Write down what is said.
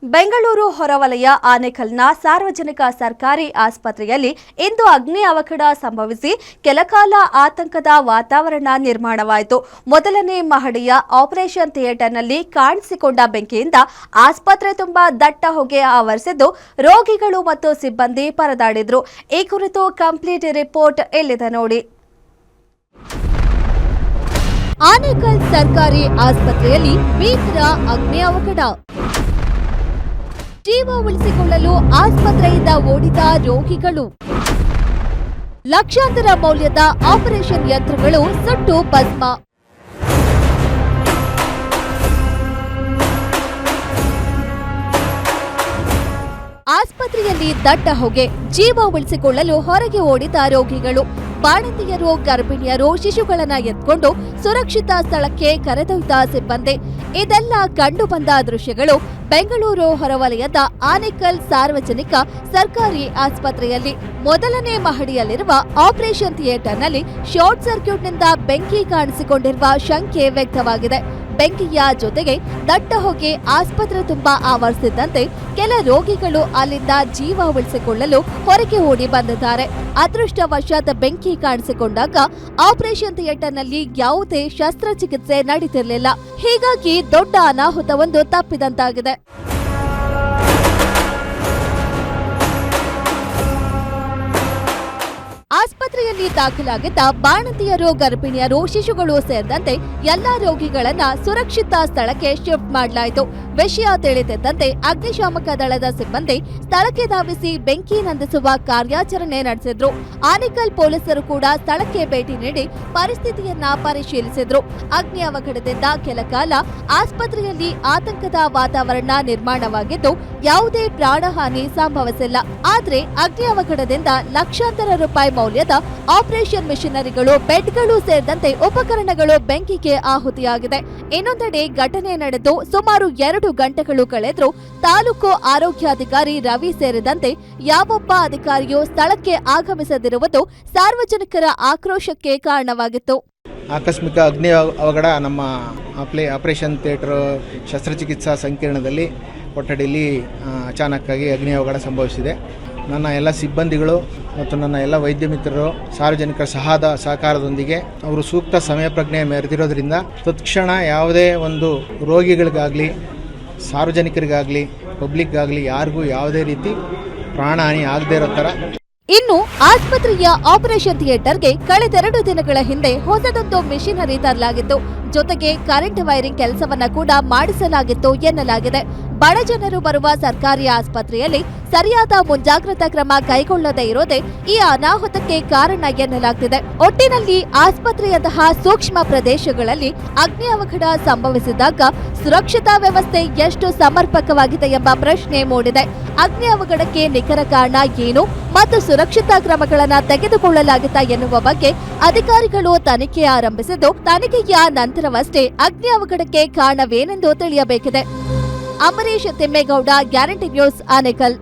ಬೆಂಗಳೂರು ಹೊರವಲಯ ಆನೇಕಲ್ನ ಸಾರ್ವಜನಿಕ ಸರ್ಕಾರಿ ಆಸ್ಪತ್ರೆಯಲ್ಲಿ ಇಂದು ಅಗ್ನಿ ಅವಘಡ ಸಂಭವಿಸಿ ಕೆಲಕಾಲ ಆತಂಕದ ವಾತಾವರಣ ನಿರ್ಮಾಣವಾಯಿತು. ಮೊದಲನೇ ಮಹಡಿಯ ಆಪರೇಷನ್ ಥಿಯೇಟರ್ನಲ್ಲಿ ಕಾಣಿಸಿಕೊಂಡ ಬೆಂಕಿಯಿಂದ ಆಸ್ಪತ್ರೆ ತುಂಬಾ ದಟ್ಟ ಹೊಗೆ ಆವರಿಸಿದ್ದು ರೋಗಿಗಳು ಮತ್ತು ಸಿಬ್ಬಂದಿ ಪರದಾಡಿದ್ರು. ಈ ಕುರಿತು ಕಂಪ್ಲೀಟ್ ರಿಪೋರ್ಟ್ ಇಲ್ಲಿದೆ ನೋಡಿ. ಆನೇಕಲ್ ಸರ್ಕಾರಿ ಆಸ್ಪತ್ರೆಯಲ್ಲಿ ಭೀಕರ ಅಗ್ನಿ ಅವಘಡ. ಜೀವ ಉಳಿಸಿಕೊಳ್ಳಲು ಆಸ್ಪತ್ರೆಯಿಂದ ಓಡಿದ ರೋಗಿಗಳು. ಲಕ್ಷಾಂತರ ಮೌಲ್ಯದ ಆಪರೇಷನ್ ಯಂತ್ರಗಳು ಸುಟ್ಟು ಭಸ್ಮ. ಆಸ್ಪತ್ರೆಯಲ್ಲಿ ದಟ್ಟ ಹೊಗೆ. ಜೀವ ಉಳಿಸಿಕೊಳ್ಳಲು ಹೊರಗೆ ಓಡಿದ ರೋಗಿಗಳು. ಬಾಣಂತಿಯರು, ಗರ್ಭಿಣಿಯರು, ಶಿಶುಗಳನ್ನ ಎತ್ಕೊಂಡು ಸುರಕ್ಷಿತ ಸ್ಥಳಕ್ಕೆ ಕರೆದೊಯ್ದ ಸಿಬ್ಬಂದಿ. ಇದೆಲ್ಲ ಕಂಡು ಬಂದ ದೃಶ್ಯಗಳು ಬೆಂಗಳೂರು ಹೊರವಲಯದ ಆನೇಕಲ್ ಸಾರ್ವಜನಿಕ ಸರ್ಕಾರಿ ಆಸ್ಪತ್ರೆಯಲ್ಲಿ. ಮೊದಲನೇ ಮಹಡಿಯಲ್ಲಿರುವ ಆಪರೇಷನ್ ಥಿಯೇಟರ್ನಲ್ಲಿ ಶಾರ್ಟ್ ಸರ್ಕ್ಯೂಟ್ನಿಂದ ಬೆಂಕಿ ಕಾಣಿಸಿಕೊಂಡಿರುವ ಶಂಕೆ ವ್ಯಕ್ತವಾಗಿದೆ. ಬೆಂಕಿಯ ಜೊತೆಗೆ ದಟ್ಟ ಹೊಗೆ ಆಸ್ಪತ್ರೆ ತುಂಬಾ ಆವರಿಸಿದ್ದಂತೆ ಕೆಲ ರೋಗಿಗಳು ಅಲ್ಲಿಂದ ಜೀವ ಉಳಿಸಿಕೊಳ್ಳಲು ಹೊರಗೆ ಓಡಿ ಬಂದಿದ್ದಾರೆ. ಅದೃಷ್ಟವಶಾತ್ ಬೆಂಕಿ ಕಾಣಿಸಿಕೊಂಡಾಗ ಆಪರೇಷನ್ ಥಿಯೇಟರ್ನಲ್ಲಿ ಯಾವುದೇ ಶಸ್ತ್ರಚಿಕಿತ್ಸೆ ನಡೀತಿರಲಿಲ್ಲ. ಹೀಗಾಗಿ ದೊಡ್ಡ ಅನಾಹುತವೊಂದು ತಪ್ಪಿದಂತಾಗಿದೆ. ಆಸ್ಪತ್ರೆಯಲ್ಲಿ ದಾಖಲಾಗಿದ್ದ ಬಾಣಂತಿಯರು, ಗರ್ಭಿಣಿಯರು, ಶಿಶುಗಳು ಸೇರಿದಂತೆ ಎಲ್ಲಾ ರೋಗಿಗಳನ್ನ ಸುರಕ್ಷಿತ ಸ್ಥಳಕ್ಕೆ ಶಿಫ್ಟ್ ಮಾಡಲಾಯಿತು. ವಿಷಯ ತಿಳಿದಿದ್ದಂತೆ ಅಗ್ನಿಶಾಮಕ ದಳದ ಸಿಬ್ಬಂದಿ ಸ್ಥಳಕ್ಕೆ ಧಾವಿಸಿ ಬೆಂಕಿ ನಂದಿಸುವ ಕಾರ್ಯಾಚರಣೆ ನಡೆಸಿದ್ರು. ಆನೇಕಲ್ ಪೊಲೀಸರು ಕೂಡ ಸ್ಥಳಕ್ಕೆ ಭೇಟಿ ನೀಡಿ ಪರಿಸ್ಥಿತಿಯನ್ನ ಪರಿಶೀಲಿಸಿದ್ರು. ಅಗ್ನಿ ಅವಘಡದಿಂದ ಕೆಲ ಕಾಲ ಆಸ್ಪತ್ರೆಯಲ್ಲಿ ಆತಂಕದ ವಾತಾವರಣ ನಿರ್ಮಾಣವಾಗಿದ್ದು ಯಾವುದೇ ಪ್ರಾಣಹಾನಿ ಸಂಭವಿಸಿಲ್ಲ. ಆದ್ರೆ ಅಗ್ನಿ ಅವಘಡದಿಂದ ಲಕ್ಷಾಂತರ ರೂಪಾಯಿ ಮೌಲ್ಯದ ಆಪರೇಷನ್ ಮಿಷನರಿಗಳು, ಬೆಡ್ಗಳು ಸೇರಿದಂತೆ ಉಪಕರಣಗಳು ಬೆಂಕಿಗೆ ಆಹುತಿಯಾಗಿದೆ. ಇನ್ನೊಂದೆಡೆ ಘಟನೆ ನಡೆದು ಸುಮಾರು 2 ಗಂಟೆಗಳು ಕಳೆದರೂ ತಾಲೂಕು ಆರೋಗ್ಯಾಧಿಕಾರಿ ರವಿ ಸೇರಿದಂತೆ ಯಾವೊಬ್ಬ ಅಧಿಕಾರಿಯೂ ಸ್ಥಳಕ್ಕೆ ಆಗಮಿಸದಿರುವುದು ಸಾರ್ವಜನಿಕರ ಆಕ್ರೋಶಕ್ಕೆ ಕಾರಣವಾಗಿತ್ತು. ಆಕಸ್ಮಿಕ ಅಗ್ನಿ ಅವಘಡ ನಮ್ಮ ಆಪರೇಷನ್ ಥಿಯೇಟರ್ ಶಸ್ತ್ರಚಿಕಿತ್ಸಾ ಸಂಕೀರ್ಣದಲ್ಲಿ ಕೊಠಡಿಯಲ್ಲಿ ಅಚಾನಕ್ಕಾಗಿ ಅಗ್ನಿ ಅವಘಡ ಸಂಭವಿಸಿದೆ. ನನ್ನ ಎಲ್ಲ ಸಿಬ್ಬಂದಿಗಳು ಮತ್ತು ನನ್ನ ಎಲ್ಲ ವೈದ್ಯ ಮಿತ್ರರು ಸಾರ್ವಜನಿಕರ ಸಹಕಾರದೊಂದಿಗೆ ಅವರು ಸೂಕ್ತ ಸಮಯ ಪ್ರಜ್ಞೆ ಮೆರೆದಿರೋದ್ರಿಂದ ತತ್ಕ್ಷಣ ಯಾವುದೇ ಒಂದು ರೋಗಿಗಳಿಗಾಗಲಿ, ಸಾರ್ವಜನಿಕರಿಗಾಗಲಿ, ಪಬ್ಲಿಕ್ಗಾಗಲಿ ಯಾರಿಗೂ ಯಾವುದೇ ರೀತಿ ಪ್ರಾಣಹಾನಿ ಆಗದೇ ಇರೋ ಥರ. ಇನ್ನು ಆಸ್ಪತ್ರೆಯ ಆಪರೇಷನ್ ಥಿಯೇಟರ್ಗೆ ಕಳೆದ 2 ದಿನಗಳ ಹಿಂದೆ ಹೊಸದೊಂದು ಮೆಷಿನರಿ ತರಲಾಗಿತ್ತು. ಜೊತೆಗೆ ಕರೆಂಟ್ ವೈರಿಂಗ್ ಕೆಲಸವನ್ನ ಕೂಡ ಮಾಡಿಸಲಾಗಿತ್ತು ಎನ್ನಲಾಗಿದೆ. ಬಡ ಜನರು ಬರುವ ಸರ್ಕಾರಿ ಆಸ್ಪತ್ರೆಯಲ್ಲಿ ಸರಿಯಾದ ಮುಂಜಾಗ್ರತಾ ಕ್ರಮ ಕೈಗೊಳ್ಳದೇ ಇರೋದೇ ಈ ಅನಾಹುತಕ್ಕೆ ಕಾರಣ ಎನ್ನಲಾಗ್ತಿದೆ. ಒಟ್ಟಿನಲ್ಲಿ ಆಸ್ಪತ್ರೆಯಂತಹ ಸೂಕ್ಷ್ಮ ಪ್ರದೇಶಗಳಲ್ಲಿ ಅಗ್ನಿ ಅವಘಡ ಸಂಭವಿಸಿದಾಗ ಸುರಕ್ಷತಾ ವ್ಯವಸ್ಥೆ ಎಷ್ಟು ಸಮರ್ಪಕವಾಗಿದೆ ಎಂಬ ಪ್ರಶ್ನೆ ಮೂಡಿದೆ. ಅಗ್ನಿ ಅವಘಡಕ್ಕೆ ನಿಖರ ಕಾರಣ ಏನು ಮತ್ತು ಸುರಕ್ಷತಾ ಕ್ರಮಗಳನ್ನು ತೆಗೆದುಕೊಳ್ಳಲಾಗಿತ್ತಾ ಎನ್ನುವ ಬಗ್ಗೆ ಅಧಿಕಾರಿಗಳು ತನಿಖೆ ಆರಂಭಿಸಿದ್ದು, ತನಿಖೆಯ ನಂತರವಷ್ಟೇ ಅಗ್ನಿ ಅವಘಡಕ್ಕೆ ಕಾರಣವೇನೆಂದು ತಿಳಿಯಬೇಕಿದೆ. Ambareesh Thimmegowda, Guarantee News, Anekal.